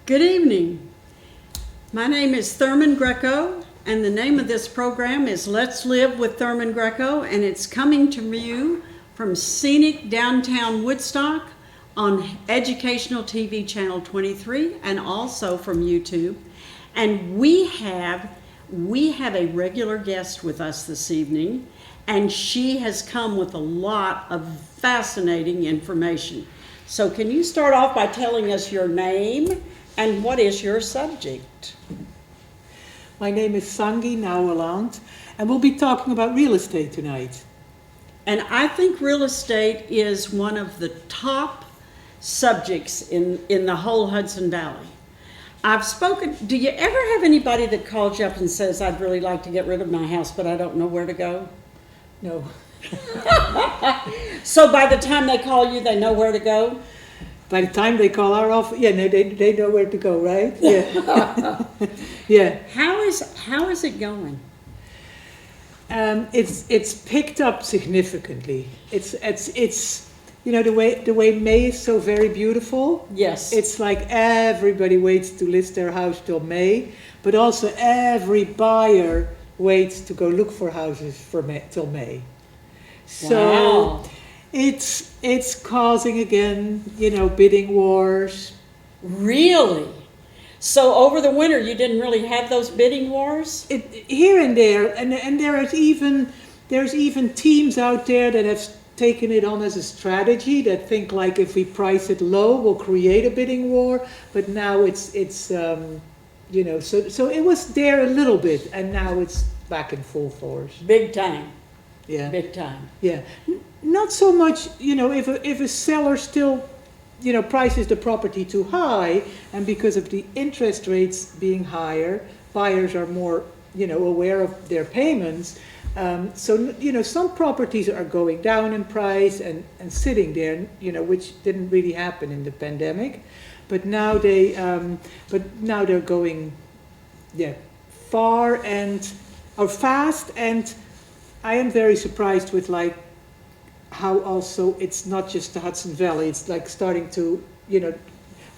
Good evening. My name is Thurman Greco, and the name of this program is Let's Live with Thurman Greco, and it's coming to you from scenic downtown Woodstock on Educational TV Channel 23 and also from YouTube. And we have a regular guest with us this evening, and she has come with a lot of fascinating information. So can you start off by telling us your name and what is your subject? My name is Sangi Noyweland, and we'll be talking about real estate tonight. And I think real estate is one of the top subjects in the whole Hudson Valley. Do you ever have anybody that calls you up and says, I'd really like to get rid of my house, but I don't know where to go? No. So by the time they call you, they know where to go? By the time they call our office, they know where to go, right? Yeah. Yeah. How is it going? It's picked up significantly. It's the way May is so very beautiful. Yes. It's like everybody waits to list their house till May, but also every buyer waits to go look for houses till May. So wow. It's causing again, bidding wars. Really? So over the winter you didn't really have those bidding wars? Here and there, and there's even teams out there that have taken it on as a strategy that think like if we price it low, we'll create a bidding war. But now it's so it was there a little bit, and now it's back in full force. Big time. Yeah. Big time. Yeah. Not so much, if a seller still, prices the property too high, and because of the interest rates being higher, buyers are more, aware of their payments. So some properties are going down in price and sitting there, which didn't really happen in the pandemic. But now they're going, fast, and I am very surprised with how also it's not just the Hudson Valley. It's like starting to,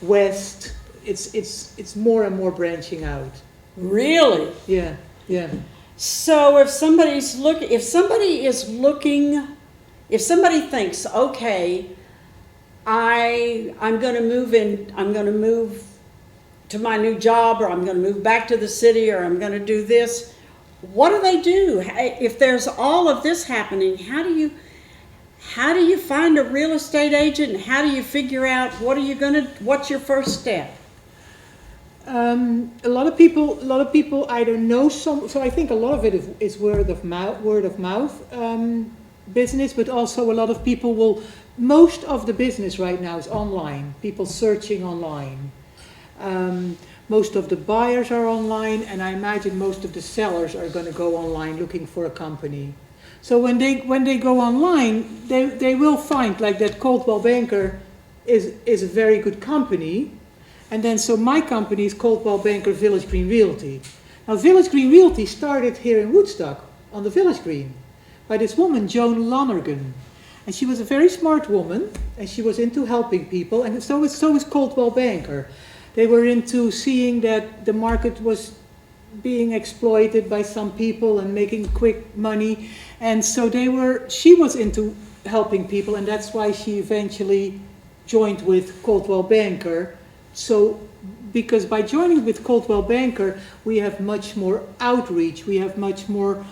west. It's more and more branching out. Really? Yeah. Yeah. So if somebody thinks, okay, I'm going to move to my new job, or I'm going to move back to the city, or I'm going to do this, what do they do? If there's all of this happening, how do you find a real estate agent, and how do you figure out what's your first step? A lot of people either know so I think a lot of it is word of mouth business, but also a lot of people most of the business right now is online, people searching online. Most of the buyers are online, and I imagine most of the sellers are going to go online looking for a company. So when they go online, they will find like that Coldwell Banker is a very good company. And then, so my company is Coldwell Banker Village Green Realty. Now, Village Green Realty started here in Woodstock on the Village Green by this woman, Joan Lonergan. And she was a very smart woman, and she was into helping people, and so is Coldwell Banker. They were into seeing that the market was being exploited by some people and making quick money. And so she was into helping people, and that's why she eventually joined with Coldwell Banker. So, because by joining with Coldwell Banker, we have much more outreach, we have much more,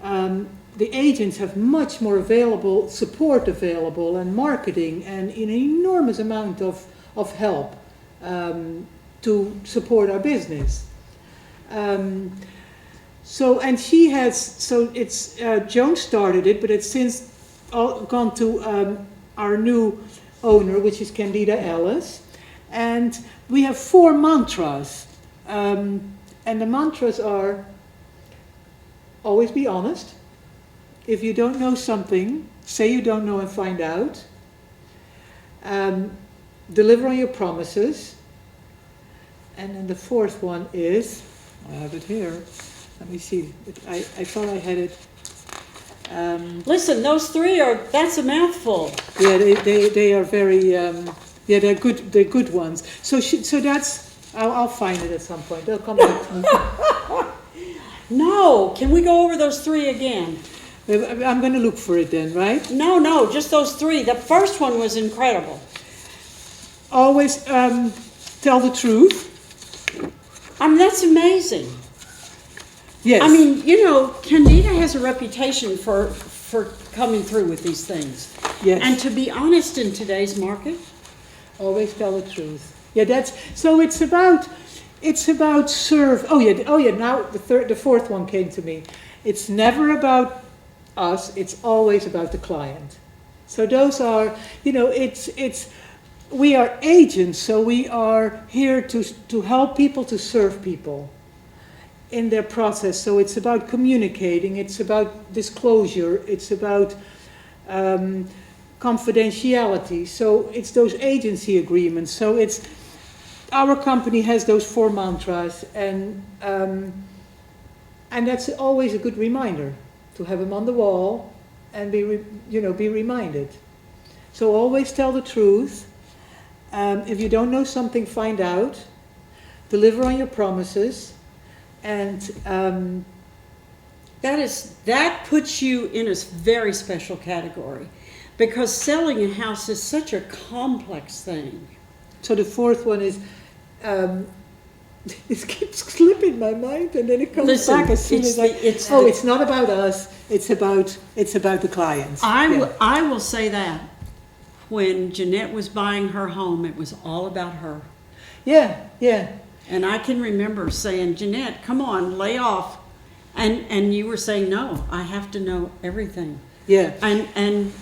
the agents have much more support available, and marketing, and an enormous amount of help to support our business. Joan started it, but it's since gone to our new owner, which is Candida Ellis. And we have 4 mantras, and the mantras are: always be honest. If you don't know something, say you don't know and find out. Deliver on your promises. And then the 4th one is, I have it here, let me see, I thought I had it. Listen, those 3 that's a mouthful. Yeah, they are very, they're good ones. So that's I'll find it at some point. They'll come back to me. No, can we go over those 3 again? I'm going to look for it then, right? No, just those 3. The first one was incredible. Always tell the truth. I mean, that's amazing. Yes. I mean, you know, Candida has a reputation for coming through with these things. Yes. And to be honest, in today's market, always tell the truth. Yeah, that's so. It's about serve. Oh yeah. Now the fourth one came to me. It's never about us. It's always about the client. So those are, you know, it's we are agents. So we are here to help people, to serve people in their process. So it's about communicating. It's about disclosure. It's about confidentiality. So it's those agency agreements. So it's our company has those 4 mantras, and that's always a good reminder to have them on the wall and be reminded. So always tell the truth. If you don't know something, find out. Deliver on your promises, and that puts you in a very special category, because selling a house is such a complex thing. So the fourth one is, it keeps slipping my mind, and then it comes back as soon as it's not about us. It's about the clients. I will say that when Jeanette was buying her home, it was all about her. Yeah. And I can remember saying, Jeanette, come on, lay off, and you were saying, no, I have to know everything. Yeah. And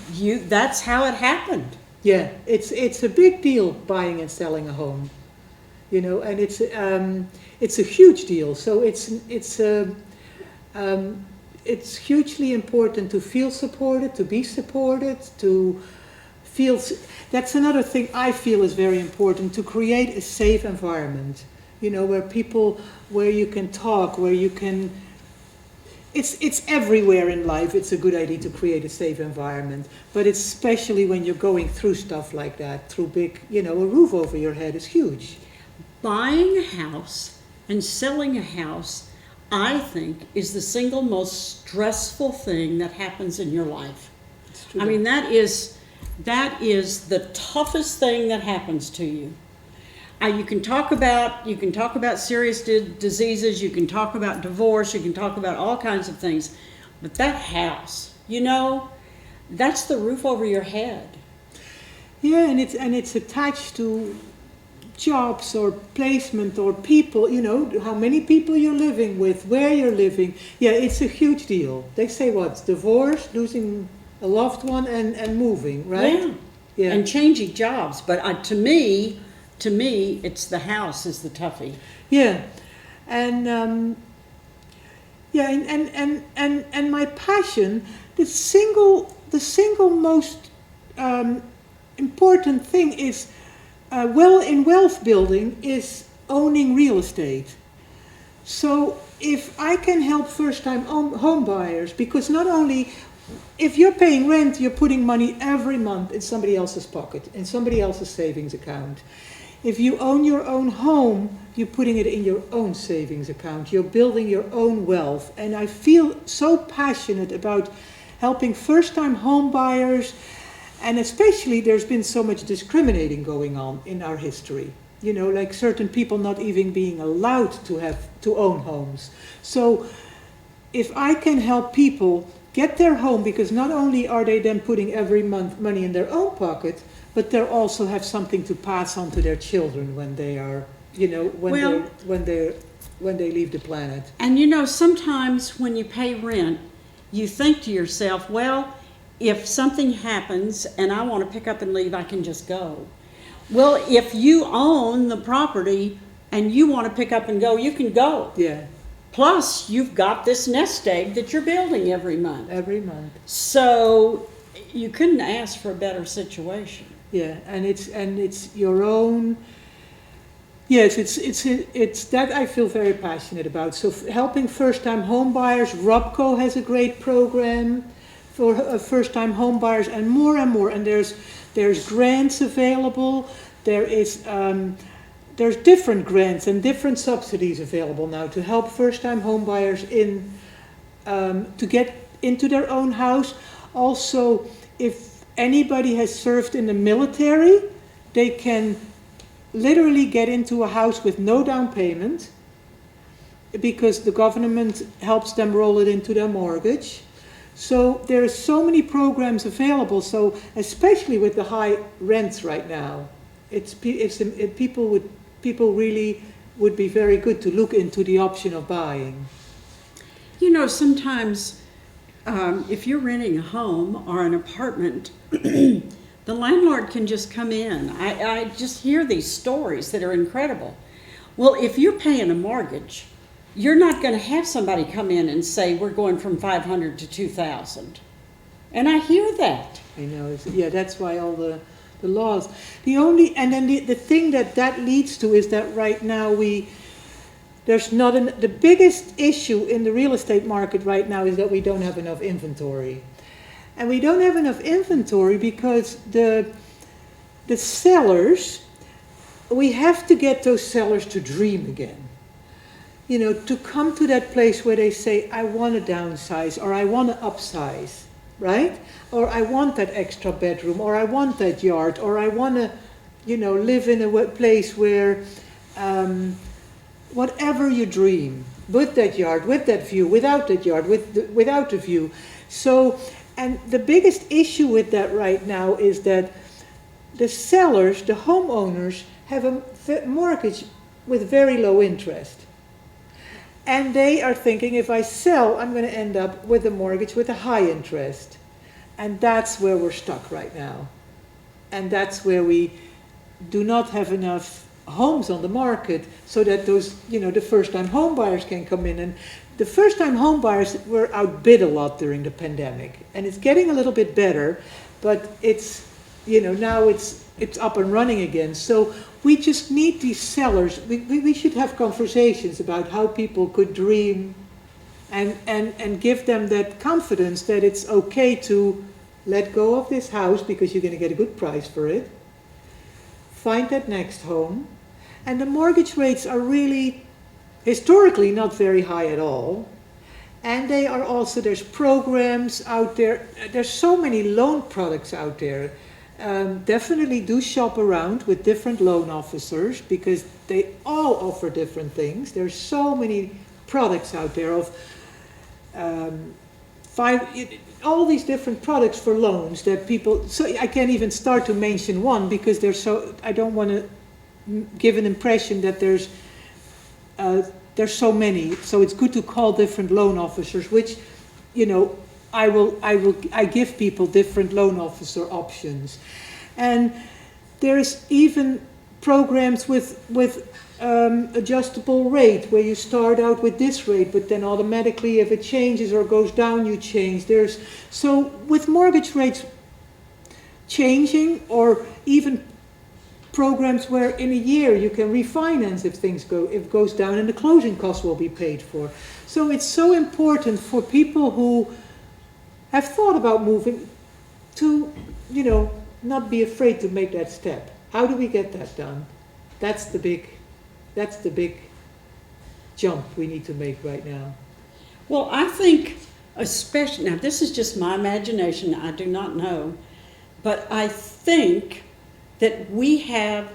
that's how it happened. Yeah, it's a big deal buying and selling a home, you know, and it's a huge deal. So it's hugely important to feel supported, to be supported, to feel. That's another thing I feel is very important, to create a safe environment, you know, where you can talk, where you can. It's everywhere in life. It's a good idea to create a safe environment, but especially when you're going through stuff like that, through big, you know, a roof over your head is huge. Buying a house and selling a house, I think, is the single most stressful thing that happens in your life. I mean, that is the toughest thing that happens to you. You can talk about serious diseases, you can talk about divorce, you can talk about all kinds of things, but that house, you know, that's the roof over your head. Yeah, and it's attached to jobs or placement or people, you know, how many people you're living with, where you're living. Yeah, it's a huge deal. They say what? Divorce, losing a loved one, and moving, right? Yeah. And changing jobs, but to me, it's the house is the toughie. Yeah, and and my passion, the single most important thing is in wealth building is owning real estate. So if I can help first-time home buyers, because not only if you're paying rent, you're putting money every month in somebody else's pocket, in somebody else's savings account. If you own your own home, you're putting it in your own savings account. You're building your own wealth. And I feel so passionate about helping first-time home buyers, and especially there's been so much discriminating going on in our history. You know, like certain people not even being allowed to own homes. So if I can help people get their home, because not only are they then putting every month money in their own pocket, but they also have something to pass on to their children when they are, you know, when they leave the planet. And you know, sometimes when you pay rent, you think to yourself, well, if something happens and I want to pick up and leave, I can just go. Well, if you own the property and you want to pick up and go, you can go. Yeah. Plus, you've got this nest egg that you're building every month. Every month. So you couldn't ask for a better situation. Yeah, and it's your own. Yes, it's that I feel very passionate about. So helping first-time home buyers, Robco has a great program for first-time home buyers, and more. And there's grants available. There is there's different grants and different subsidies available now to help first-time home buyers to get into their own house. Also, if anybody has served in the military, they can literally get into a house with no down payment because the government helps them roll it into their mortgage. So there are so many programs available. So especially with the high rents right now, people really would be very good to look into the option of buying. You know, sometimes if you're renting a home or an apartment, the landlord can just come in. I just hear these stories that are incredible. Well, if you're paying a mortgage, you're not going to have somebody come in and say, we're going from 500 to 2,000. And I hear that. I know, yeah, that's why all the laws. The thing that leads to is that right now the biggest issue in the real estate market right now is that we don't have enough inventory. And we don't have enough inventory because the sellers, we have to get those sellers to dream again. You know, to come to that place where they say, I want to downsize, or I want to upsize, right? Or I want that extra bedroom, or I want that yard, or I want to, live in a place where, whatever you dream, with that yard, with that view, without that yard, without the view. So, and the biggest issue with that right now is that the sellers, the homeowners, have a mortgage with very low interest. And they are thinking, if I sell, I'm going to end up with a mortgage with a high interest. And that's where we're stuck right now. And that's where we do not have enough homes on the market so that those, the first-time home buyers can come in. And the first-time home buyers were outbid a lot during the pandemic. And it's getting a little bit better, but it's, now it's up and running again. So we just need these sellers. We should have conversations about how people could dream and give them that confidence that it's okay to let go of this house because you're going to get a good price for it. Find that next home. And the mortgage rates are really, historically, not very high at all. And they are also, there's programs out there. There's so many loan products out there. Definitely do shop around with different loan officers because they all offer different things. There's so many products out there of all these different products for loans that people, so I can't even start to mention one because I don't want to give an impression that there's so many. So it's good to call different loan officers, which, I give people different loan officer options. And there's even programs with adjustable rate where you start out with this rate, but then automatically if it changes or goes down, you change. So with mortgage rates changing, or even programs where in a year you can refinance if it goes down and the closing costs will be paid for. So it's so important for people who have thought about moving to, not be afraid to make that step. How do we get that done? That's the big jump we need to make right now. Well, I think especially, now this is just my imagination, I do not know, but I think that we have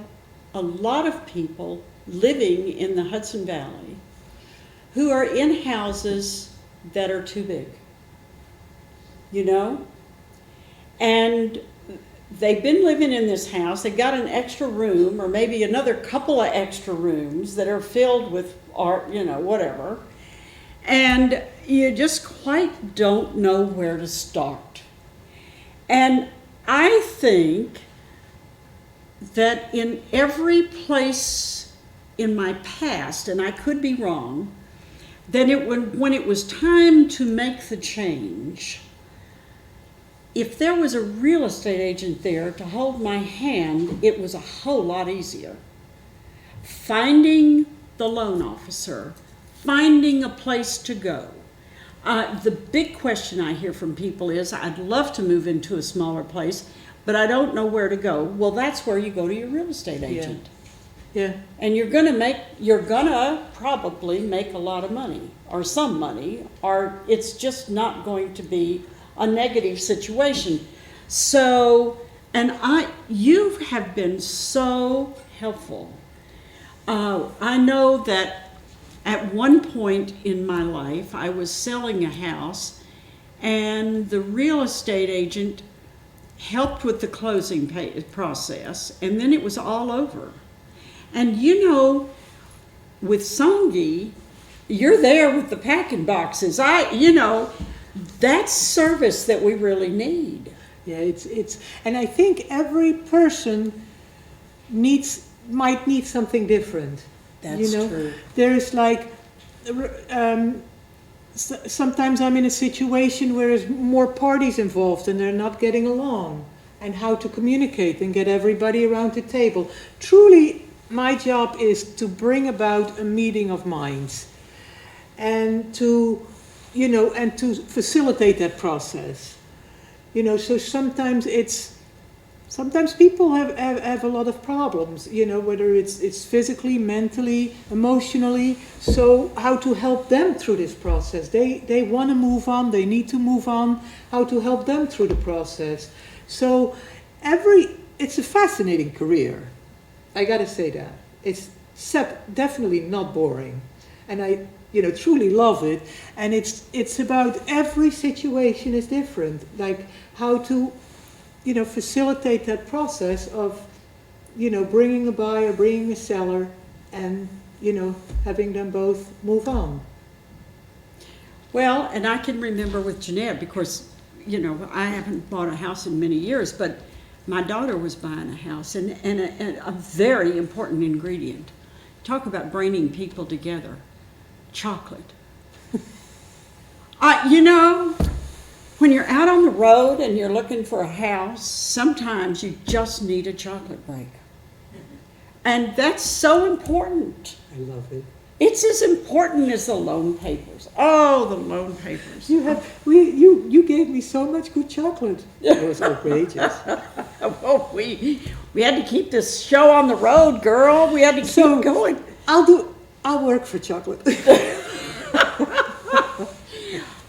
a lot of people living in the Hudson Valley who are in houses that are too big, and they've been living in this house, they got an extra room or maybe another couple of extra rooms that are filled with art, whatever, and you just quite don't know where to start. And I think that in every place in my past, and I could be wrong, that when it was time to make the change, if there was a real estate agent there to hold my hand, it was a whole lot easier. Finding the loan officer, finding a place to go. The big question I hear from people is, I'd love to move into a smaller place, but I don't know where to go. Well, that's where you go to your real estate agent. Yeah. And you're gonna probably make a lot of money, or some money, or it's just not going to be a negative situation. So, and you have been so helpful. I know that at one point in my life, I was selling a house, and the real estate agent helped with the closing process, and then it was all over. And you know, with Sangi, you're there with the packing boxes. That's service that we really need. Yeah, it's, and I think every person might need something different. That's true. There's like, sometimes I'm in a situation where there's more parties involved and they're not getting along, and how to communicate and get everybody around the table. Truly, my job is to bring about a meeting of minds, and to facilitate that process. So sometimes people have a lot of problems, whether it's physically, mentally, emotionally. So how to help them through this process? They want to move on, they need to move on. How to help them through the process? So it's a fascinating career. I gotta say that. It's definitely not boring. And I truly love it. And it's about every situation is different. Like how to, facilitate that process of, bringing a buyer, bringing a seller, and, having them both move on. Well, and I can remember with Jeanette, because, I haven't bought a house in many years, but my daughter was buying a house, and a very important ingredient. Talk about bringing people together. Chocolate. When you're out on the road and you're looking for a house, sometimes you just need a chocolate break. And that's so important. I love it. It's as important as the loan papers. Oh, the loan papers. You gave me so much good chocolate. It was outrageous. Well, we had to keep this show on the road, girl. We had to keep going. I'll work for chocolate.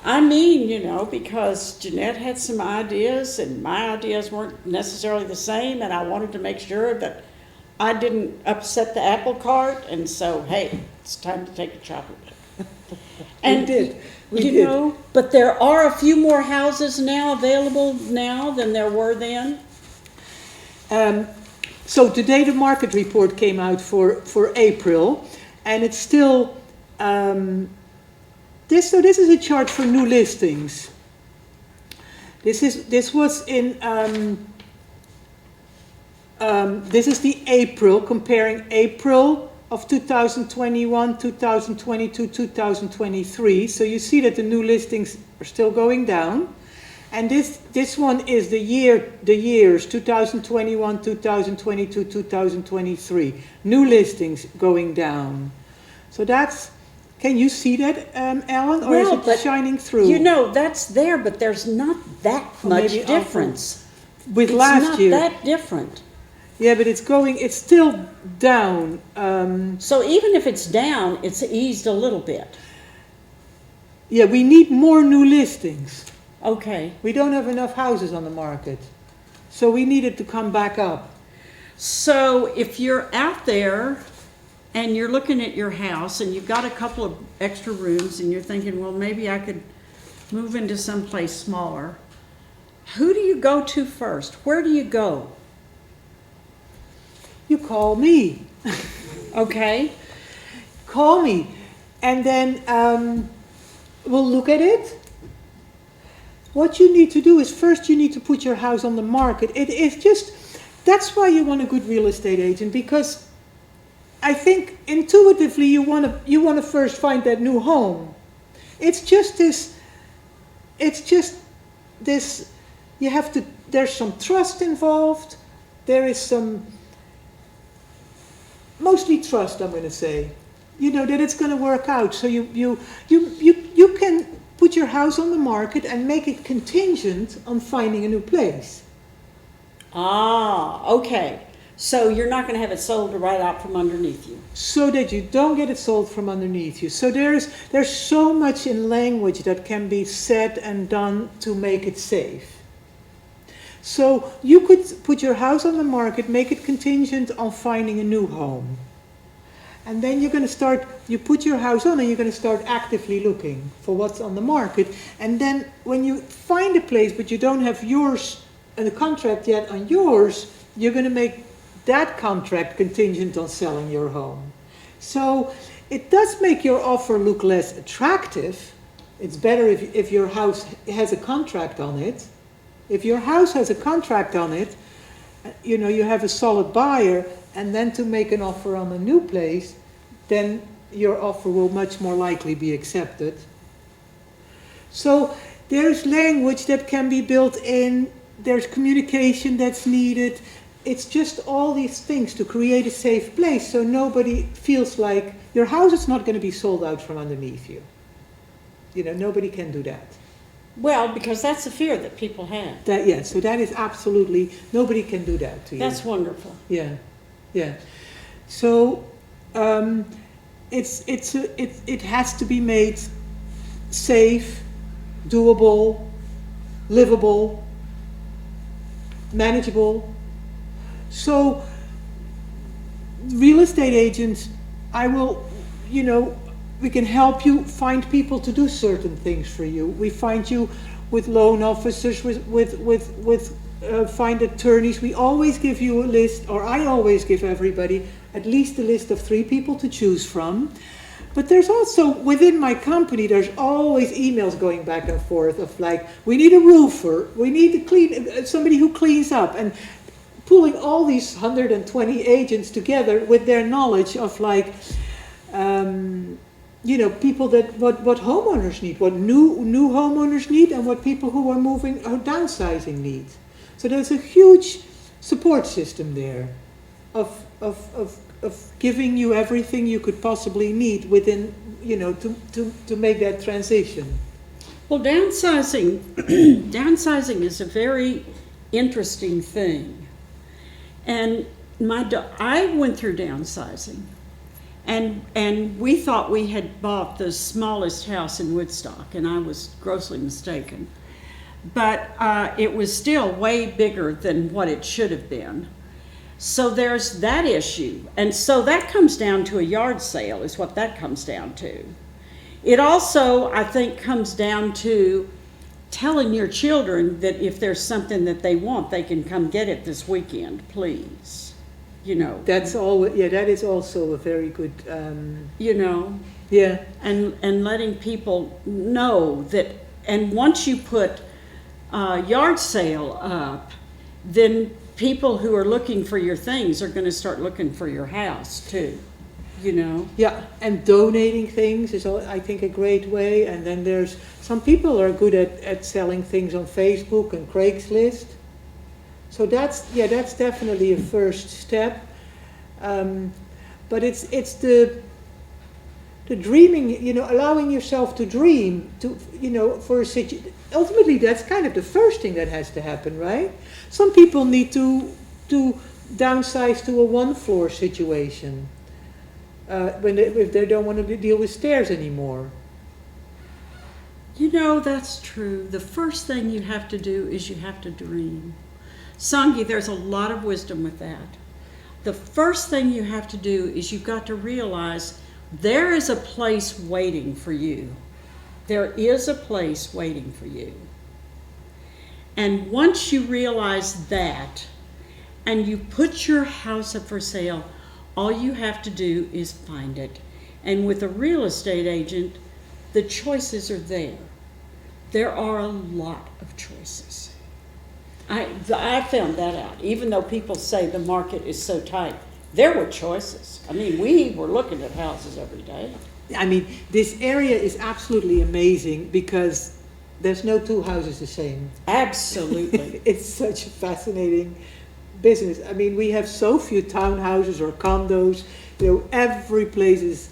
I mean, because Jeanette had some ideas, and my ideas weren't necessarily the same, and I wanted to make sure that I didn't upset the apple cart, and so, hey, it's time to take a chocolate. And we did. But there are a few more houses now available now than there were then. So today the market report came out for April, and it's still this is a chart for new listings. This is the April, comparing April of 2021, 2022, 2023. So you see that the new listings are still going down. And this one is the years 2021, 2022, 2023. New listings going down. So can you see that, Ellen? Or is it shining through? That's there, but there's not that much difference. With last year. It's not that different. Yeah, but it's still down. So even if it's down, it's eased a little bit. Yeah, we need more new listings. Okay. We don't have enough houses on the market. So we need it to come back up. So if you're out there and you're looking at your house and you've got a couple of extra rooms and you're thinking, well, maybe I could move into someplace smaller, who do you go to first? Where do you go? You call me. Okay. Call me. And then we'll look at it. What you need to do is first you need to put your house on the market. That's why you want a good real estate agent, because I think intuitively you want to first find that new home. It's just this, there's some trust involved. There is mostly trust, I'm going to say. That it's going to work out. So you can put your house on the market and make it contingent on finding a new place. Ah, okay. So you're not going to have it sold right out from underneath you. So that you don't get it sold from underneath you. So there's so much in language that can be said and done to make it safe. So you could put your house on the market, make it contingent on finding a new home. And then you're going to start, you put your house on and you're going to start actively looking for what's on the market. And then when you find a place but you don't have yours, the contract yet on yours, you're going to make that contract contingent on selling your home. So it does make your offer look less attractive. It's better if your house has a contract on it. If your house has a contract on it, you know, you have a solid buyer, and then to make an offer on a new place, then your offer will much more likely be accepted. So there's language that can be built in, there's communication that's needed. It's just all these things to create a safe place so nobody feels like your house is not going to be sold out from underneath you. You know, nobody can do that. Well, because that's a fear that people have. So that is absolutely, nobody can do that to you. That's wonderful. Yeah, yeah. So it has to be made safe, doable, livable, manageable. So real estate agents, we can help you find people to do certain things for you. We find you with loan officers, find attorneys. We always give you a list, or I always give everybody at least a list of 3 people to choose from. But there's also, within my company, there's always emails going back and forth of like, we need a roofer, we need somebody who cleans up, and pulling all these 120 agents together with their knowledge of like, people that what homeowners need, what new homeowners need, and what people who are moving or downsizing need. So there's a huge support system there of giving you everything you could possibly need within, to make that transition. Well, downsizing is a very interesting thing. And I went through downsizing. And we thought we had bought the smallest house in Woodstock, and I was grossly mistaken. But it was still way bigger than what it should have been. So there's that issue. And so that comes down to a yard sale is what that comes down to. It also, I think, comes down to telling your children that if there's something that they want, they can come get it this weekend, please. That's all. Yeah, that is also a very good. Yeah. And letting people know that. And once you put yard sale up, then people who are looking for your things are going to start looking for your house too. Yeah, and donating things is, I think, a great way. And then there's some people are good at selling things on Facebook and Craigslist. So that's definitely a first step. But it's the dreaming, allowing yourself to dream, for a situation. Ultimately, that's kind of the first thing that has to happen, right? Some people need to downsize to a 1-floor situation if they don't want to deal with stairs anymore. That's true. The first thing you have to do is you have to dream. Sangi, there's a lot of wisdom with that. The first thing you have to do is you've got to realize there is a place waiting for you. There is a place waiting for you. And once you realize that, and you put your house up for sale, all you have to do is find it. And with a real estate agent, the choices are there. There are a lot of choices. I found that out. Even though people say the market is so tight, there were choices. I mean, we were looking at houses every day. I mean, this area is absolutely amazing because there's no 2 houses the same. Absolutely. It's such a fascinating business. I mean, we have so few townhouses or condos. Every place is,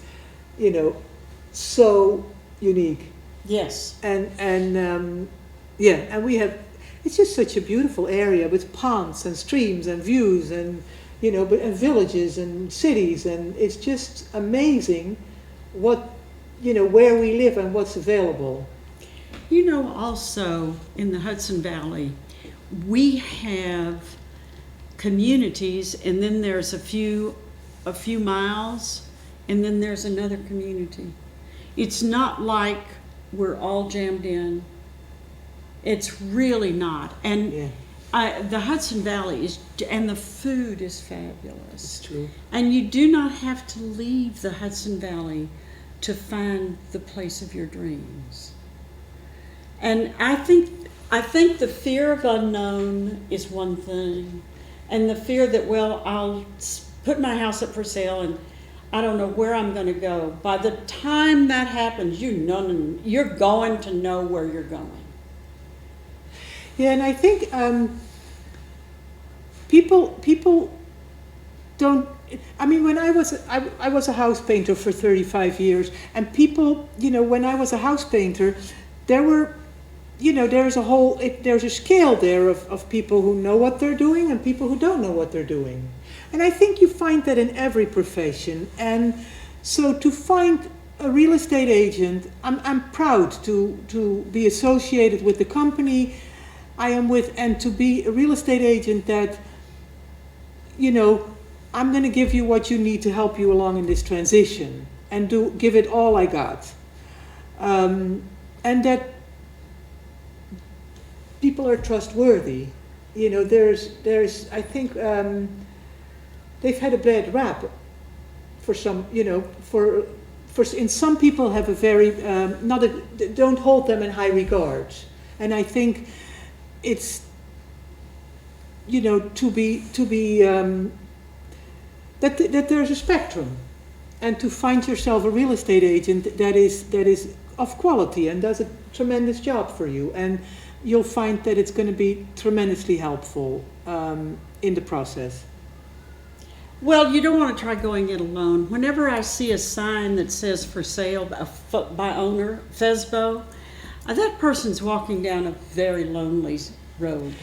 so unique. Yes. And we have. It's just such a beautiful area with ponds and streams and views and, but and villages and cities, and it's just amazing what, where we live and what's available. Also in the Hudson Valley, we have communities, and then there's a few miles, and then there's another community. It's not like we're all jammed in. It's really not. And the Hudson Valley and the food is fabulous. It's true. And you do not have to leave the Hudson Valley to find the place of your dreams. And I think the fear of unknown is one thing, and the fear that, I'll put my house up for sale and I don't know where I'm going to go. By the time that happens, you're going to know where you're going. Yeah, and I think people don't. I mean, when I was a house painter for 35 years, and people, when I was a house painter, there were, there's a scale there of people who know what they're doing and people who don't know what they're doing. And I think you find that in every profession. And so to find a real estate agent, I'm proud to be associated with the company I am with, and to be a real estate agent that, I'm going to give you what you need to help you along in this transition, and give it all I got. And that people are trustworthy. There's I think they've had a bad rap for some, for in some people have a very don't hold them in high regard. And I think it's that there's a spectrum, and to find yourself a real estate agent that is of quality and does a tremendous job for you, and you'll find that it's going to be tremendously helpful in the process. Well, you don't want to try going it alone. Whenever I see a sign that says for sale by owner, Fesbo, that person's walking down a very lonely road.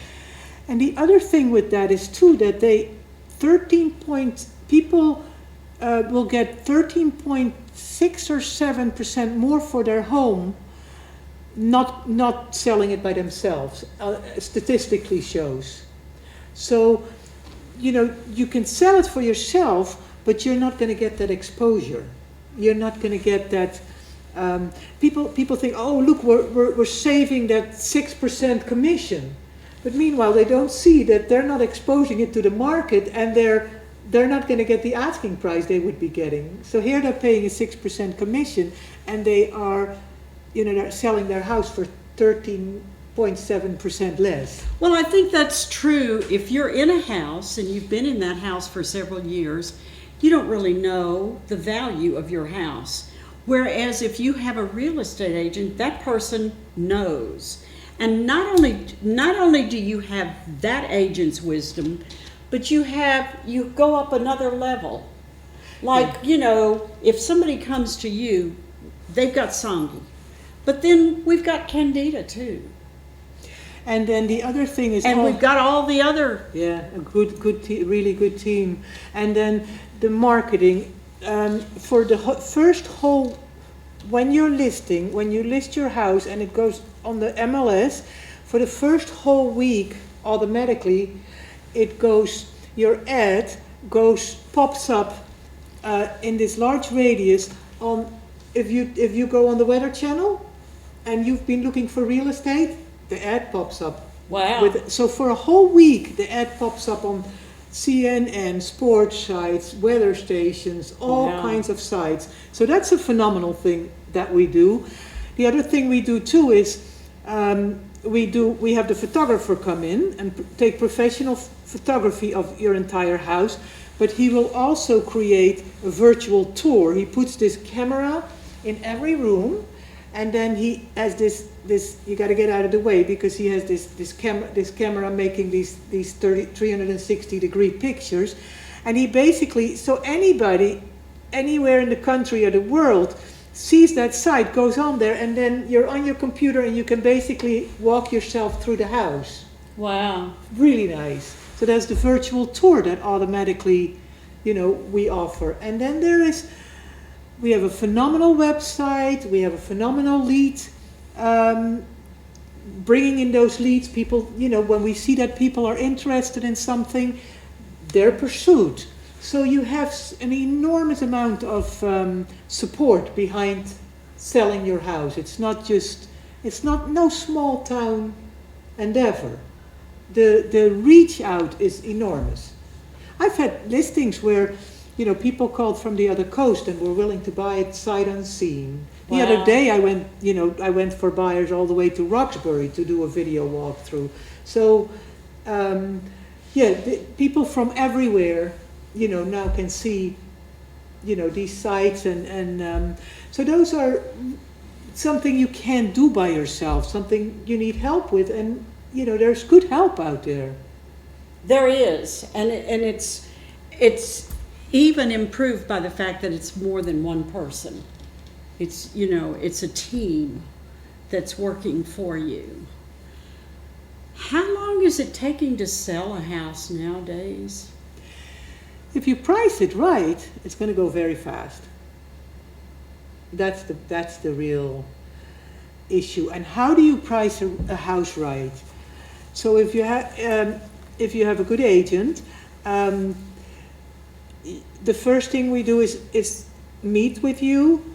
And the other thing with that is too that people will get 13.6 or 7% more for their home, not selling it by themselves. Statistically shows. So, you can sell it for yourself, but you're not going to get that exposure. You're not going to get that. People think, oh, look, we're saving that 6% commission, but meanwhile they don't see that they're not exposing it to the market, and they're not going to get the asking price they would be getting. So here they're paying a 6% commission, and they are, they're selling their house for 13.7% less. Well, I think that's true. If you're in a house and you've been in that house for several years, you don't really know the value of your house. Whereas if you have a real estate agent, that person knows. And not only do you have that agent's wisdom, but you go up another level. Like, if somebody comes to you, they've got Sangi. But then we've got Candida too. And then the other thing is, we've got all the other. Yeah, a really good team. And then the marketing for the first whole. When you list your house and it goes on the MLS, for the first whole week, automatically, your ad pops up in this large radius on. If you go on the Weather Channel, and you've been looking for real estate, the ad pops up. Wow. So for a whole week, the ad pops up on CNN, sports sites, weather stations, all kinds of sites. So that's a phenomenal thing that we do. The other thing we do too is we have the photographer come in and take professional photography of your entire house, but he will also create a virtual tour. He puts this camera in every room, and then he has this you got to get out of the way, because he has this camera making these 360 degree pictures, and he basically, so anybody anywhere in the country or the world sees that site, goes on there, and then you're on your computer and you can basically walk yourself through the house. Wow. Really nice. So there's the virtual tour that automatically, we offer. And then we have a phenomenal website, we have a phenomenal lead, bringing in those leads. People, when we see that people are interested in something, they're pursued. So you have an enormous amount of support behind selling your house. It's not no small town endeavor. The reach out is enormous. I've had listings where, people called from the other coast and were willing to buy it sight unseen. The other day I went for buyers all the way to Roxbury to do a video walkthrough. So, people from everywhere, now can see, these sites and so those are something you can't do by yourself, something you need help with, and, there's good help out there. There is, and it's even improved by the fact that it's more than one person. It's it's a team that's working for you. How long is it taking to sell a house nowadays? If you price it right, it's going to go very fast. That's the real issue. And how do you price a house right? So if you have a good agent, the first thing we do is meet with you,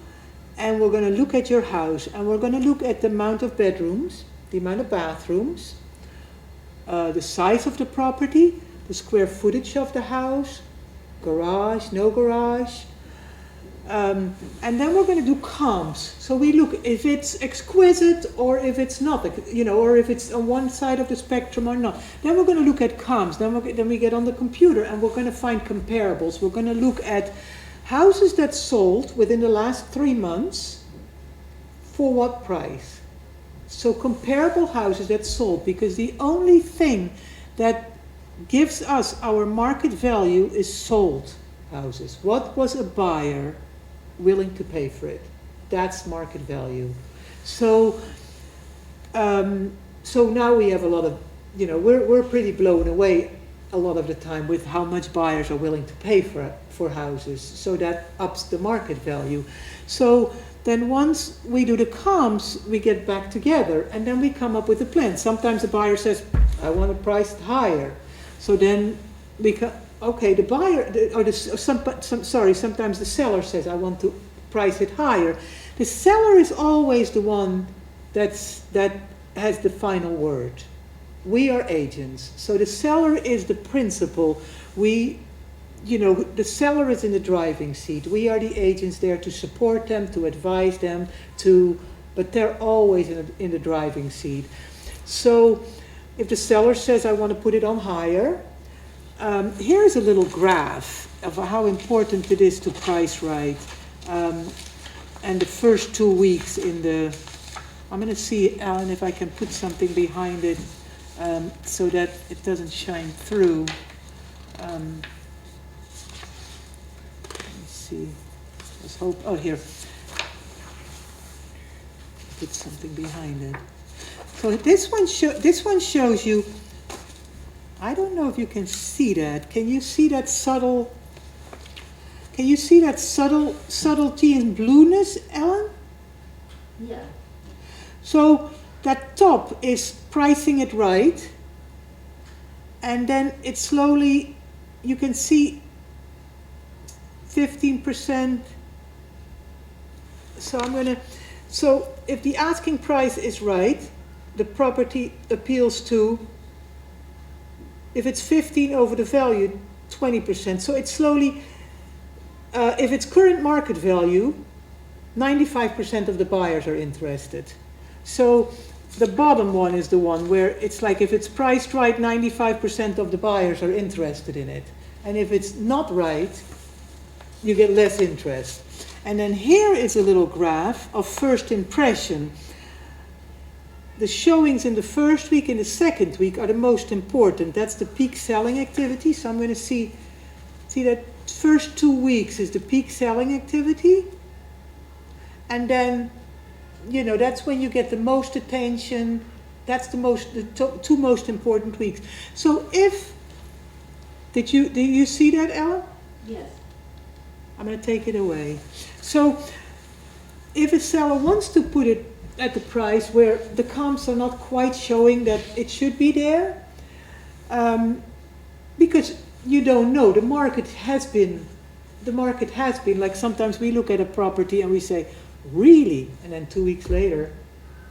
and we're going to look at your house, and we're going to look at the amount of bedrooms, the amount of bathrooms, the size of the property, the square footage of the house, garage, no garage, and then we're going to do comps. So we look if it's exquisite or if it's not, or if it's on one side of the spectrum or not. Then we're going to look at comps. Then we get on the computer and we're going to find comparables. We're going to look at houses that sold within the last 3 months for what price. So comparable houses that sold, because the only thing that gives us our market value is sold houses. What was a buyer willing to pay for it? That's market value. So now we have a lot of, we're pretty blown away a lot of the time with how much buyers are willing to pay for houses. So that ups the market value. So then once we do the comps, we get back together and then we come up with a plan. Sometimes the buyer says, I want to price it higher. So then okay, the buyer, sometimes the seller says, I want to price it higher. The seller is always the one that has the final word. We are agents. So the seller is the principal. The seller is in the driving seat. We are the agents there to support them, to advise them, but they're always in the driving seat. So if the seller says, I want to put it on higher, here's a little graph of how important it is to price right. And the first 2 weeks I'm going to see, Alan, if I can put something behind it so that it doesn't shine through. Let me see. Let's hope. Oh, here. Put something behind it. So this one shows you. I don't know if you can see that. Can you see that subtle? Can you see that subtlety in blueness, Ellen? Yeah. So that top is pricing it right, and then it slowly, you can see 15%. So if the asking price is right, the property appeals to, if it's 15 over the value, 20%. So it's slowly, if it's current market value, 95% of the buyers are interested. So the bottom one is the one where it's like if it's priced right, 95% of the buyers are interested in it. And if it's not right, you get less interest. And then here is a little graph of first impression. The showings in the first week and the second week are the most important. That's the peak selling activity. So I'm going to see that first 2 weeks is the peak selling activity. And then, that's when you get the most attention. That's the two most important weeks. So if Did you see that, Ella? Yes. I'm going to take it away. So, if a seller wants to put it at the price where the comps are not quite showing that it should be there, because you don't know, the market has been, like sometimes we look at a property and we say, really? And then 2 weeks later,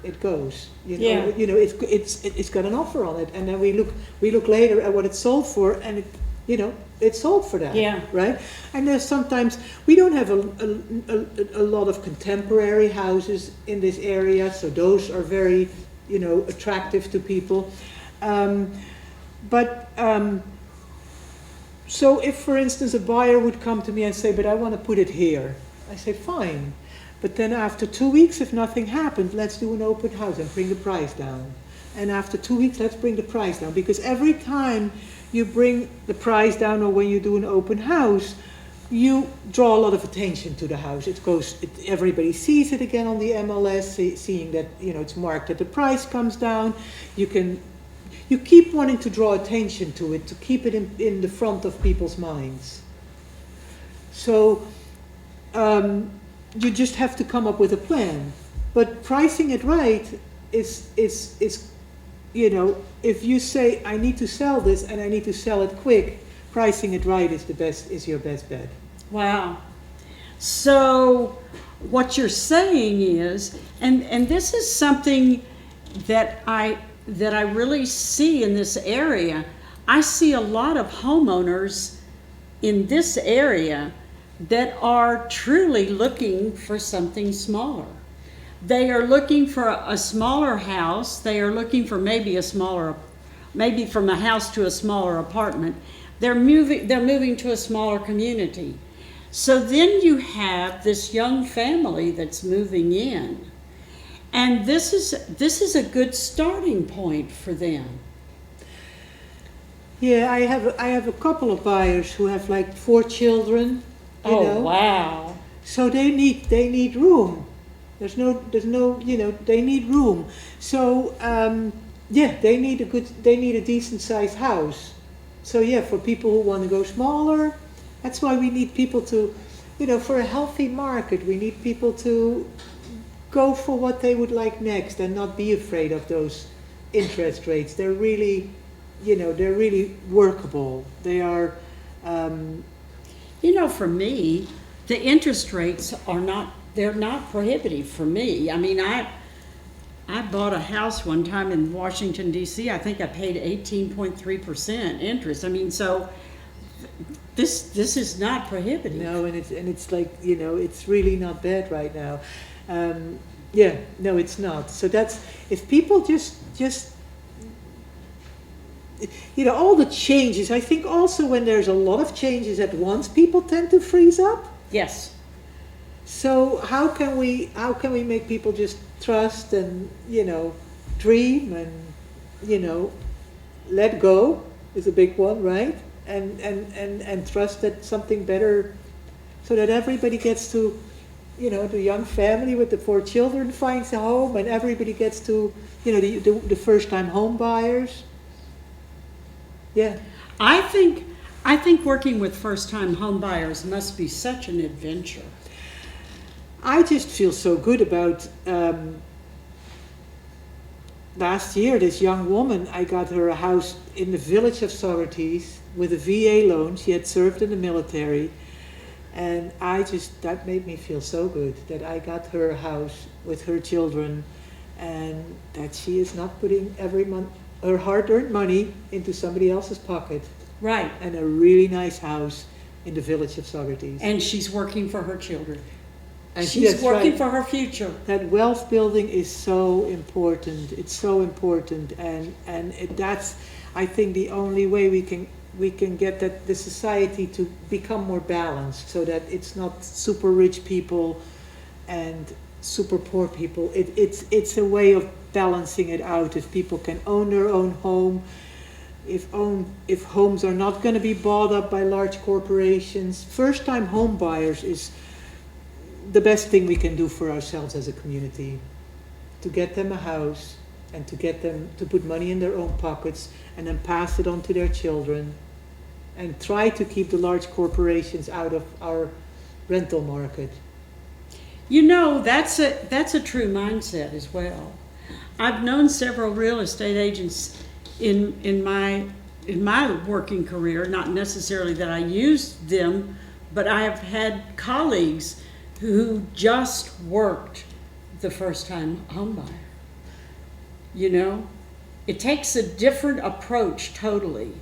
it goes. Yeah. It's got an offer on it, and then we look later at what it sold for, and it sold for that. Yeah. Right. And there's sometimes we don't have a lot of contemporary houses in this area, so those are very attractive to people. So if, for instance, a buyer would come to me and say, but I want to put it here, I say, fine. But then after 2 weeks, if nothing happened, let's do an open house and bring the price down. And after 2 weeks, let's bring the price down. Because every time you bring the price down, or when you do an open house, you draw a lot of attention to the house. Everybody sees it again on the MLS, seeing that it's marked that the price comes down. You keep wanting to draw attention to it, to keep it in the front of people's minds. So you just have to come up with a plan. But pricing it right is if you say, I need to sell this and I need to sell it quick, pricing it right is your best bet. Wow. So what you're saying is, and this is something that I really see in this area. I see a lot of homeowners in this area that are truly looking for something smaller. They are looking for a smaller house. They are looking for maybe from a house to a smaller apartment. They're moving to a smaller community. So then you have this young family that's moving in. And this is a good starting point for them. Yeah, I have a couple of buyers who have like 4 children. Wow. So they need room. There's no they need room. So they need a decent sized house. So for people who want to go smaller, that's why we need people to, for a healthy market, we need people to go for what they would like next and not be afraid of those interest rates. They're really, they're really workable. They are. For me, the interest rates they're not prohibitive for me. I mean, I bought a house one time in Washington, D.C. I think I paid 18.3% interest. I mean, so this is not prohibitive. No, and it's like, it's really not bad right now. No, it's not. So that's, if people just all the changes, I think also when there's a lot of changes at once, people tend to freeze up. Yes. So how can we make people just trust and, dream and, let go is a big one, right? And trust that something better, so that everybody gets to, the young family with the 4 children finds a home, and everybody gets to, the first time home buyers. Yeah. I think working with first time home buyers must be such an adventure. I just feel so good about last year, this young woman, I got her a house in the village of Socrates with a VA loan. She had served in the military. And that made me feel so good that I got her a house with her children, and that she is not putting every month her hard-earned money into somebody else's pocket. Right. And a really nice house in the village of Socrates. And she's working for her children. And she's working for her future. That wealth building is so important. It's so important, and that's, I think, the only way we can get the society to become more balanced, so that it's not super rich people and super poor people. It's a way of balancing it out. If people can own their own home, if homes are not going to be bought up by large corporations, first-time home buyers is the best thing we can do for ourselves as a community, to get them a house and to get them to put money in their own pockets and then pass it on to their children. and try to keep the large corporations out of our rental market. You know, that's a true mindset as well. I've known several real estate agents in my working career, not necessarily that I used them, but I have had colleagues who just worked the first-time home buyer. You know, it takes a different approach totally,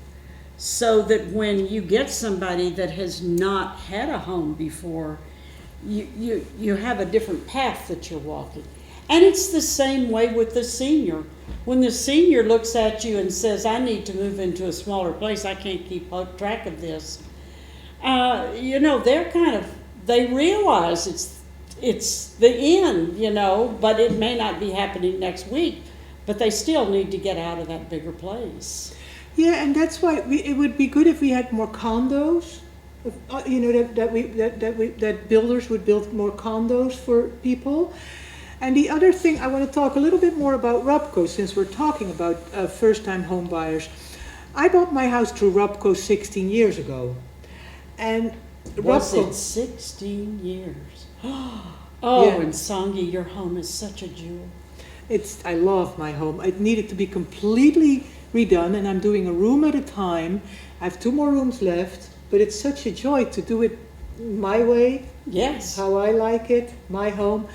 so that when you get somebody that has not had a home before, you have a different path that you're walking. And it's the same way with the senior. When the senior looks at you and says, I need to move into a smaller place, I can't keep track of this. You know, they realize it's the end, you know, but it may not be happening next week, but they still need to get out of that bigger place. Yeah, and that's why it would be good if we had more condos. You know, that builders would build more condos for people. And the other thing, I want to talk a little bit more about Rubco, since we're talking about first-time home buyers. I bought my house through Rubco 16 years ago. And Was Rubco, it 16 years? Oh, Yeah. and Sangi, your home is such a jewel. I love my home. It needed to be completely redone, and I'm doing a room at a time. I have 2 more rooms left, but it's such a joy to do it my way, Yes. how I like it, my home.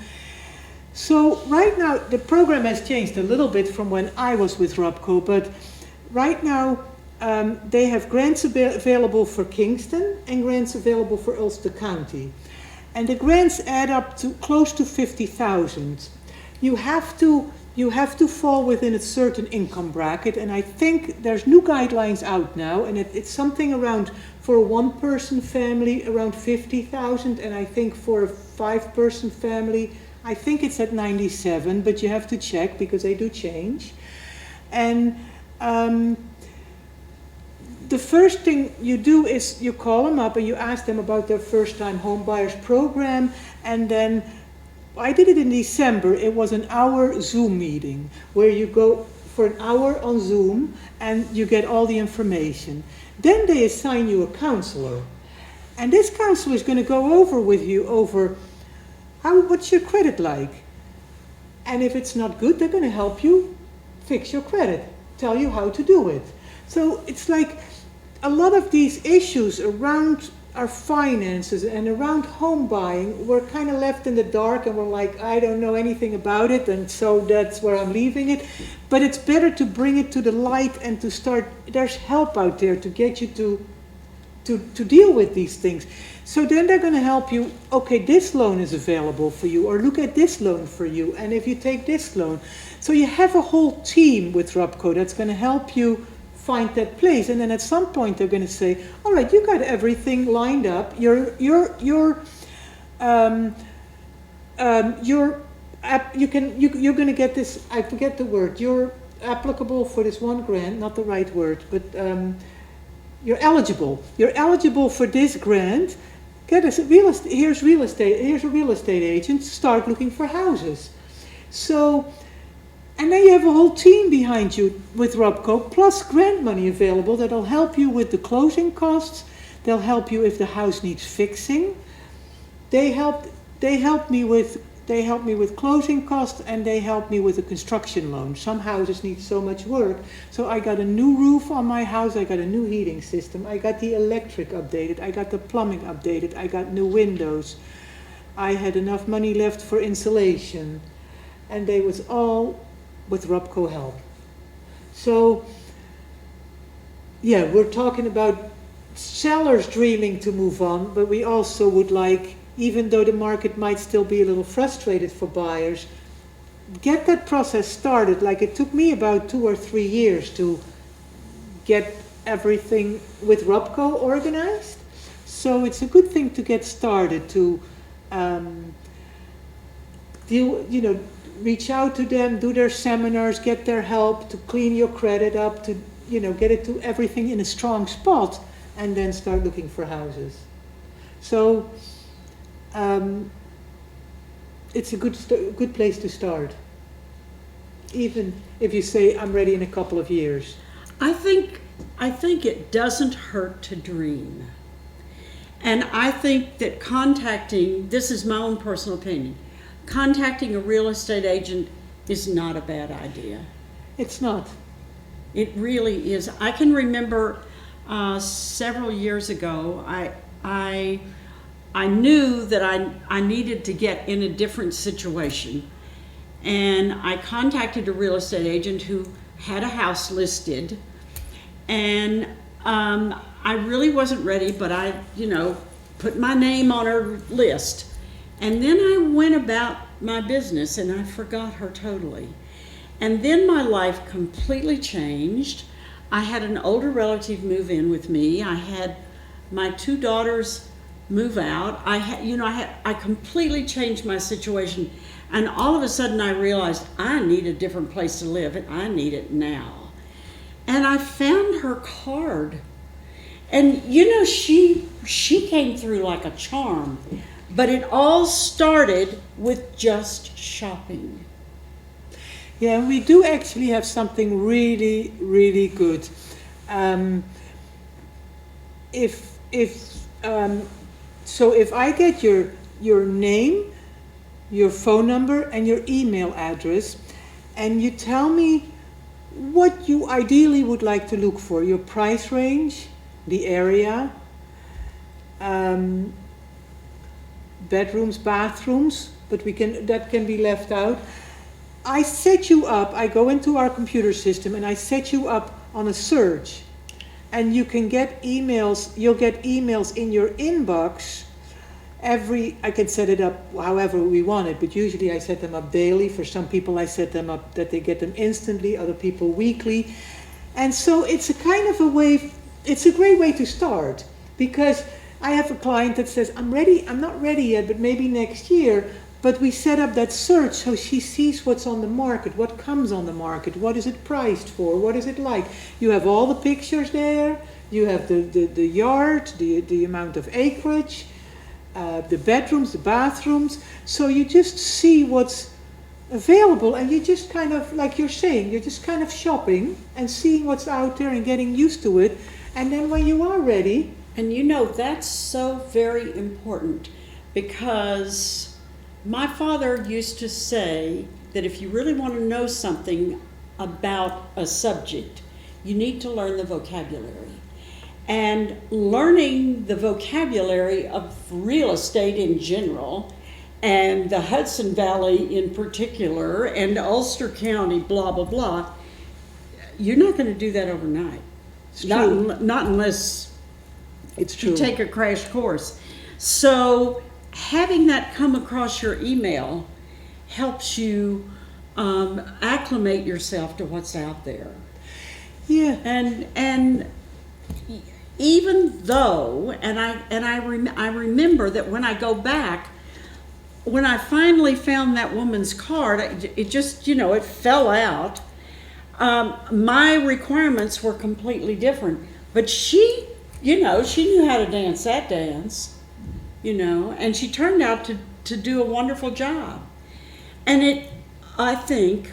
So right now, the program has changed a little bit from when I was with Rubco, but right now they have grants available for Kingston and grants available for Ulster County. And the grants add up to close to 50,000. You have to fall within a certain income bracket, and I think there's new guidelines out now, and it's something around, for a 1-person family, around 50,000, and I think for a 5-person family, I think it's at 97, but you have to check because they do change. And the first thing you do is you call them up and you ask them about their first-time home buyers program, and then I did it in December. It was an hour Zoom meeting where you go for an hour on Zoom and you get all the information. Then they assign you a counselor, and this counselor is going to go over with you over what's your credit like, and if it's not good, they're going to help you fix your credit, tell you how to do it. So it's like a lot of these issues around our finances and around home buying, we're kind of left in the dark, and we're like, I don't know anything about it, and so that's where I'm leaving it. But it's better to bring it to the light and to start. There's help out there to get you to deal with these things. So then they're going to help you, okay, this loan is available for you, or look at this loan for you, and if you take this loan. So you have a whole team with Rubco that's going to help you find that place, and then at some point they're going to say, all right, you got everything lined up, you're going to get this, I forget the word, you're applicable for this one grant, not the right word, but you're eligible for this grant. Here's a real estate agent, start looking for houses. So, and then you have a whole team behind you with Rubco, plus grant money available that'll help you with the closing costs. They'll help you if the house needs fixing. They help me with closing costs, and they help me with a construction loan. Some houses need so much work. So I got a new roof on my house, I got a new heating system, I got the electric updated, I got the plumbing updated, I got new windows. I had enough money left for insulation, and they was all with Rubco help. So, yeah, we're talking about sellers dreaming to move on, but we also would like, even though the market might still be a little frustrated for buyers, get that process started. Like it took me about 2 or 3 years to get everything with Rubco organized. So it's a good thing to get started, to reach out to them, do their seminars, get their help to clean your credit up, to get it to everything in a strong spot, and then start looking for houses. So it's a good place to start, even if you say I'm ready in a couple of years. I think I think it doesn't hurt to dream. And I think that this is my own personal opinion, contacting a real estate agent is not a bad idea. It's not. It really is. I can remember several years ago, I knew that I needed to get in a different situation. And I contacted a real estate agent who had a house listed. And I really wasn't ready, but I, put my name on her list. And then I went about my business and I forgot her totally. And then my life completely changed. I had an older relative move in with me. I had my 2 daughters move out. I completely changed my situation. And all of a sudden I realized I need a different place to live and I need it now. And I found her card. And she came through like a charm. But it all started with just shopping. Yeah, we do actually have something really, really good. So if I get your name, your phone number, and your email address, and you tell me what you ideally would like to look for, your price range, the area, bedrooms, bathrooms, but that can be left out. I set you up, I go into our computer system and I set you up on a search, and you can get emails, you'll get emails in your inbox I can set it up however we want it, but usually I set them up daily. For some people I set them up that they get them instantly, other people weekly. And so it's a kind of a way, it's a great way to start, because I have a client that says, I'm not ready yet, but maybe next year. But we set up that search so she sees what's on the market, what comes on the market, what is it priced for, what is it like. You have all the pictures there, you have the yard, the amount of acreage, the bedrooms, the bathrooms. So you just see what's available, and you just kind of, like you're saying, you're just kind of shopping and seeing what's out there and getting used to it. And then when you are ready... And that's so very important, because my father used to say that if you really want to know something about a subject, you need to learn the vocabulary. And learning the vocabulary of real estate in general, and the Hudson Valley in particular, and Ulster County, blah, blah, blah, you're not going to do that overnight. It's true. Not unless it's true. You take a crash course. So having that come across your email helps you acclimate yourself to what's out there. Yeah. And even though, I remember that when I go back, when I finally found that woman's card, it just, it fell out. My requirements were completely different, but she knew how to dance that dance, and she turned out to do a wonderful job. And I think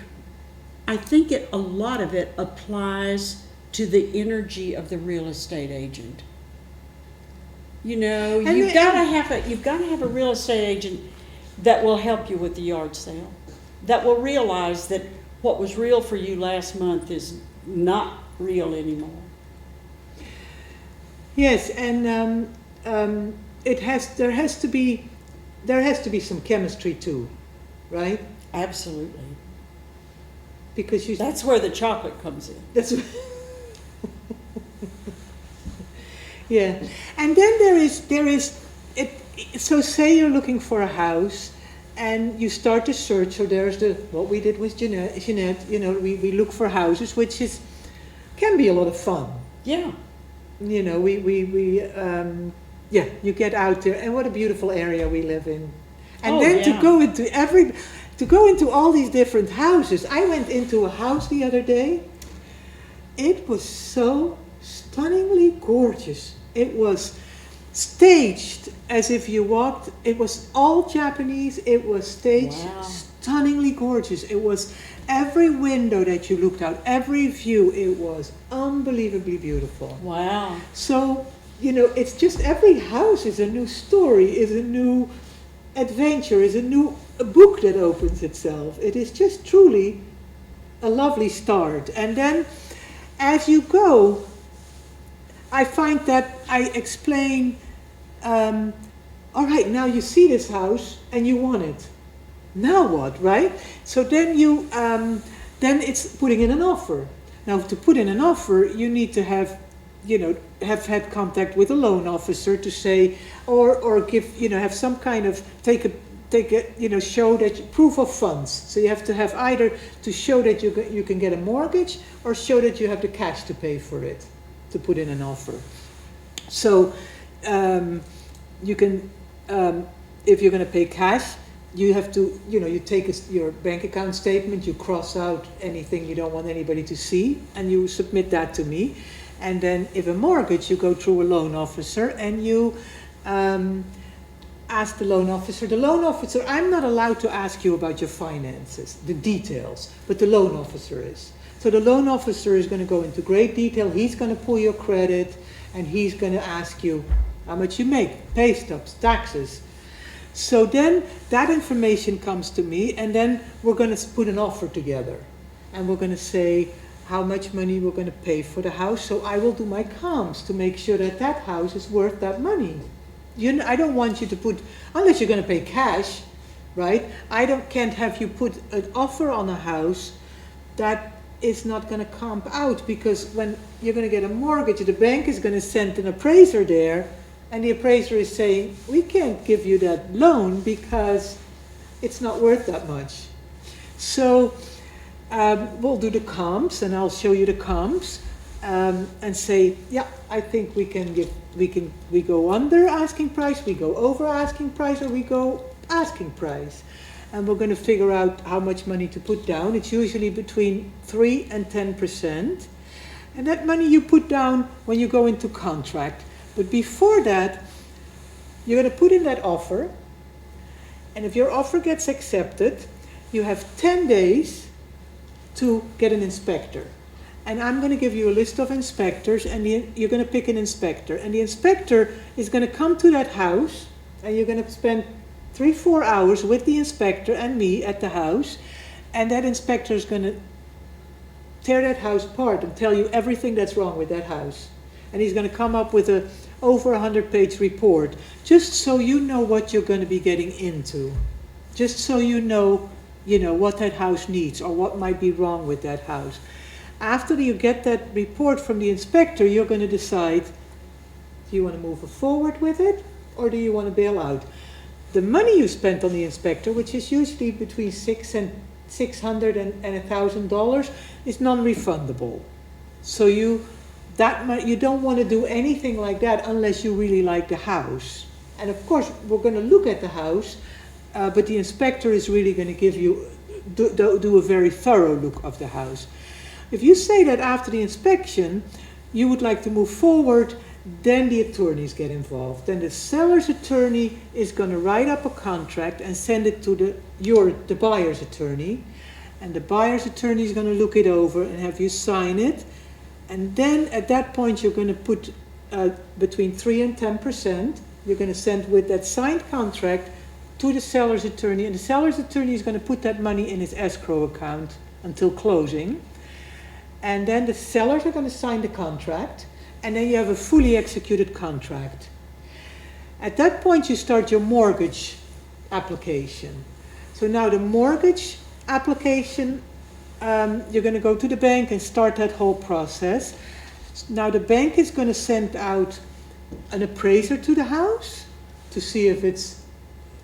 a lot of it applies to the energy of the real estate agent. You've got to have a real estate agent that will help you with the yard sale, that will realize that what was real for you last month is not real anymore. Yes, and there has to be some chemistry too, right? Absolutely. Because that's where the chocolate comes in. That's yeah, and then there is it. So say you're looking for a house, and you start to search. So there's what we did with Jeanette. We look for houses, which can be a lot of fun. Yeah. You get out there, and what a beautiful area we live in. And to go into all these different houses. I went into a house the other day. It was so stunningly gorgeous. It was staged as if you walked. It was all Japanese. It was staged, stunningly gorgeous. It was Every window that you looked out, every view, it was unbelievably beautiful. Wow. So, it's just every house is a new story, is a new adventure, is a book that opens itself. It is just truly a lovely start. And then as you go, I find that I explain, all right, now you see this house and you want it. Now what, right? So then then it's putting in an offer. Now to put in an offer, you need to have had contact with a loan officer to say, or give, have some kind of, show that proof of funds. So you have to have either to show that you can get a mortgage or show that you have the cash to pay for it, to put in an offer. So you can, if you're going to pay cash, you have to, you take your bank account statement, you cross out anything you don't want anybody to see, and you submit that to me. And then if a mortgage, you go through a loan officer and you ask the loan officer. The loan officer, I'm not allowed to ask you about your finances, the details, but the loan officer is. So the loan officer is going to go into great detail. He's going to pull your credit and he's going to ask you how much you make, pay stubs, taxes. So then that information comes to me, and then we're going to put an offer together. And we're going to say how much money we're going to pay for the house. So I will do my comps to make sure that that house is worth that money. I don't want you to put, unless you're going to pay cash, right? Can't have you put an offer on a house that is not going to comp out, because when you're going to get a mortgage, the bank is going to send an appraiser there, and the appraiser is saying, we can't give you that loan because it's not worth that much. So we'll do the comps, and I'll show you the comps, and say, yeah, I think we go under asking price, we go over asking price, or we go asking price. And we're going to figure out how much money to put down. It's usually between 3 and 10%. And that money you put down when you go into contract. But before that, you're going to put in that offer. And if your offer gets accepted, you have 10 days to get an inspector. And I'm going to give you a list of inspectors, and you're going to pick an inspector. And the inspector is going to come to that house, and you're going to spend 3-4 hours with the inspector and me at the house. And that inspector is going to tear that house apart and tell you everything that's wrong with that house. And he's going to come up with a over 100-page report, just so you know what you're going to be getting into. Just so you know what that house needs or what might be wrong with that house. After you get that report from the inspector, you're going to decide, do you want to move forward with it, or do you want to bail out? The money you spent on the inspector, which is usually between $600 and $1,000, is non-refundable. So you don't want to do anything like that unless you really like the house. And of course, we're going to look at the house, but the inspector is really going to give you do a very thorough look of the house. If you say that after the inspection you would like to move forward, then the attorneys get involved. Then the seller's attorney is going to write up a contract and send it to the buyer's attorney. And the buyer's attorney is going to look it over and have you sign it. And then at that point you're going to put between 3 and 10%. You're going to send with that signed contract to the seller's attorney. And the seller's attorney is going to put that money in his escrow account until closing. And then the sellers are going to sign the contract. And then you have a fully executed contract. At that point you start your mortgage application. So now the mortgage application, you're going to go to the bank and start that whole process. Now the bank is going to send out an appraiser to the house to see if it's,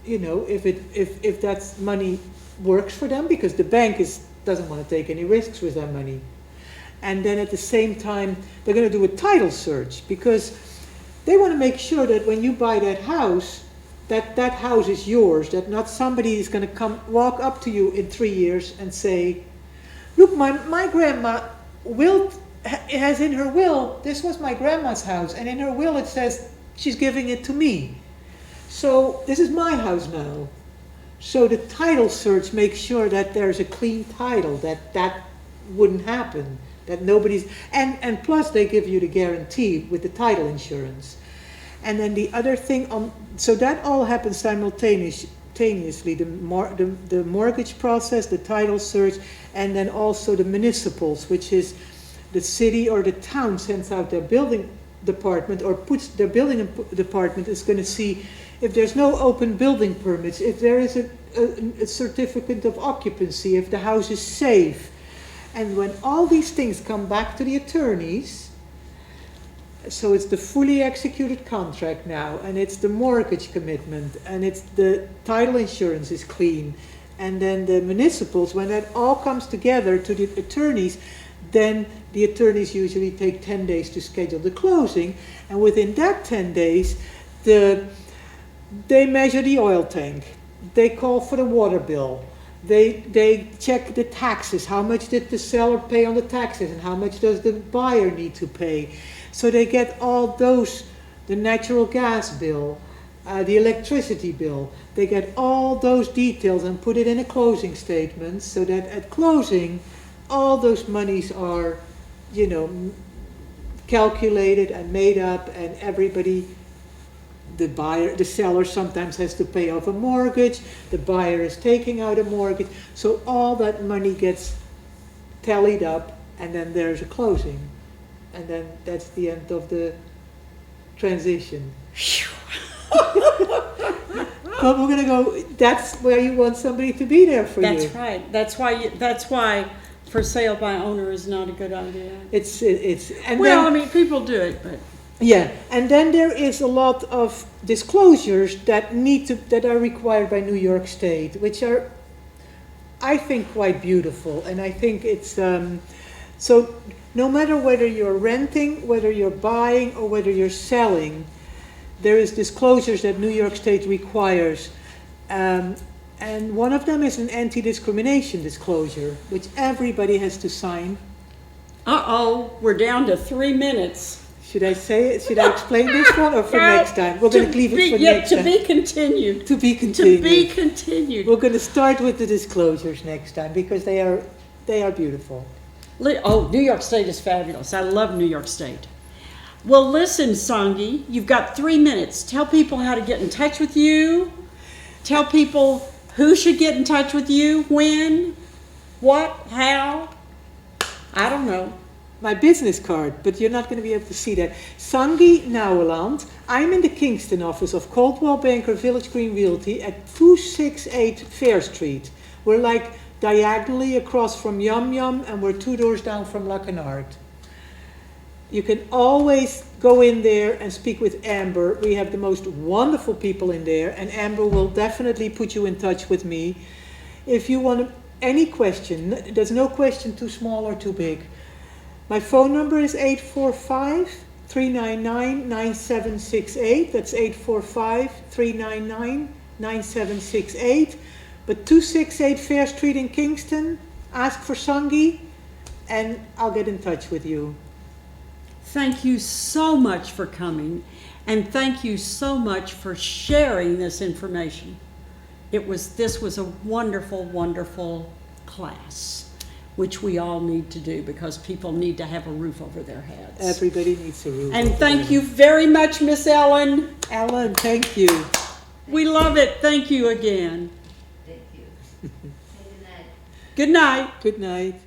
if that money works for them, because the bank doesn't want to take any risks with that money. And then at the same time, they're going to do a title search, because they want to make sure that when you buy that house house is yours, that not somebody is going to walk up to you in 3 years and say, look, my grandma has in her will, this was my grandma's house, and in her will it says she's giving it to me. So this is my house now. So the title search makes sure that there's a clean title, that wouldn't happen, that nobody's, and plus they give you the guarantee with the title insurance. And then the other thing, so that all happens simultaneously, the mortgage process, the title search, and then also the municipals, which is the city or the town sends out their building department, or puts their building department is going to see if there's no open building permits, if there is a certificate of occupancy, if the house is safe. And when all these things come back to the attorneys, so it's the fully executed contract now, and it's the mortgage commitment, and it's the title insurance is clean, and then the municipals, when that all comes together to the attorneys, then the attorneys usually take 10 days to schedule the closing, and within that 10 days, they measure the oil tank, they call for the water bill, they check the taxes, how much did the seller pay on the taxes, and how much does the buyer need to pay. So they get all those, the natural gas bill, the electricity bill, they get all those details and put it in a closing statement, so that at closing, all those monies are, calculated and made up, and everybody, the seller sometimes has to pay off a mortgage, the buyer is taking out a mortgage, so all that money gets tallied up, and then there's a closing. And then that's the end of the transition. But we're going to go, that's where you want somebody to be there for you. That's right. That's why for sale by owner is not a good idea. People do it, but yeah. And then there is a lot of disclosures that are required by New York State, which are, I think, quite beautiful. And I think it's so. No matter whether you're renting, whether you're buying, or whether you're selling, there is disclosures that New York State requires. And one of them is an anti-discrimination disclosure, which everybody has to sign. Uh-oh, we're down to 3 minutes. Should I say it? Should I explain this one, or for next time? We're going to leave it for next time. To be continued. To be continued. To be continued. We're going to start with the disclosures next time, because they are beautiful. Oh, New York State is fabulous. I love New York State. Well, listen, Sangi, you've got 3 minutes. Tell people how to get in touch with you. Tell people who should get in touch with you, when, what, how. I don't know. My business card, but you're not going to be able to see that. Sangi, Noyweland. I'm in the Kingston office of Coldwell Banker Village Green Realty at 268 Fair Street. We're like diagonally across from Yum Yum, and we're 2 doors down from La Canard. You can always go in there and speak with Amber. We have the most wonderful people in there, and Amber will definitely put you in touch with me. If you want any question, there's no question too small or too big. My phone number is 845-399-9768. That's 845-399-9768. But 268 Fair Street in Kingston, ask for Sangi, and I'll get in touch with you. Thank you so much for coming, and thank you so much for sharing this information. This was a wonderful, wonderful class, which we all need to do because people need to have a roof over their heads. Everybody needs a roof. And thank you very much, Miss Ellen. Ellen, thank you. We love it. Thank you again. Thank you. Say good night. Good night. Good night.